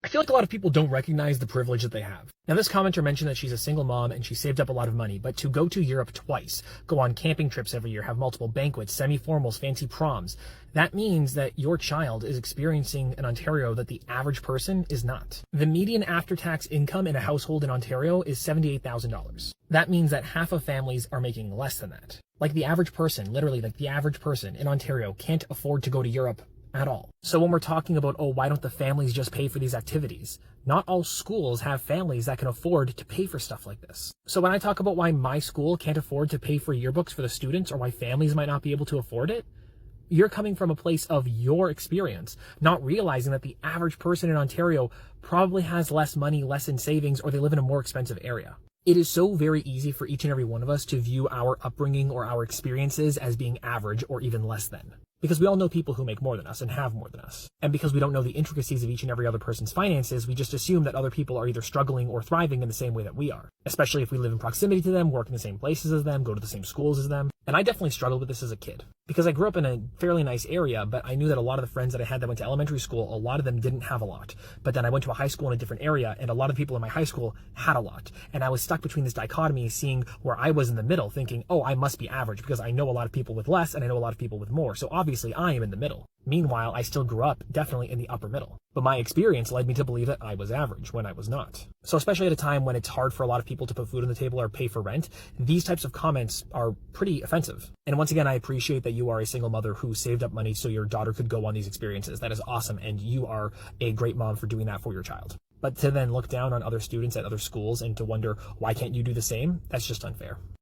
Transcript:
I feel like a lot of people don't recognize the privilege that they have. Now, this commenter mentioned that she's a single mom and she saved up a lot of money, but to go to Europe twice, go on camping trips every year, have multiple banquets, semi-formals, fancy proms, that means that your child is experiencing an Ontario that the average person is not. The median after-tax income in a household in Ontario is $78,000. That means that half of families are making less than that. Like the average person, literally like the average person in Ontario can't afford to go to Europe at all. So when we're talking about, oh, why don't the families just pay for these activities? Not all schools have families that can afford to pay for stuff like this. So when I talk about why my school can't afford to pay for yearbooks for the students, or why families might not be able to afford it, you're coming from a place of your experience, not realizing that the average person in Ontario probably has less money, less in savings, or they live in a more expensive area. It is so very easy for each and every one of us to view our upbringing or our experiences as being average or even less than. Because we all know people who make more than us and have more than us. And because we don't know the intricacies of each and every other person's finances, we just assume that other people are either struggling or thriving in the same way that we are. Especially if we live in proximity to them, work in the same places as them, go to the same schools as them. And I definitely struggled with this as a kid. Because I grew up in a fairly nice area, but I knew that a lot of the friends that I had that went to elementary school, a lot of them didn't have a lot. But then I went to a high school in a different area, and a lot of people in my high school had a lot. And I was stuck between this dichotomy, seeing where I was in the middle, thinking, oh, I must be average because I know a lot of people with less and I know a lot of people with more. So obviously I am in the middle. Meanwhile, I still grew up definitely in the upper middle. But my experience led me to believe that I was average when I was not. So especially at a time when it's hard for a lot of people to put food on the table or pay for rent, these types of comments are pretty offensive. And once again, I appreciate that you are a single mother who saved up money so your daughter could go on these experiences. That is awesome. And you are a great mom for doing that for your child. But to then look down on other students at other schools and to wonder, why can't you do the same? That's just unfair.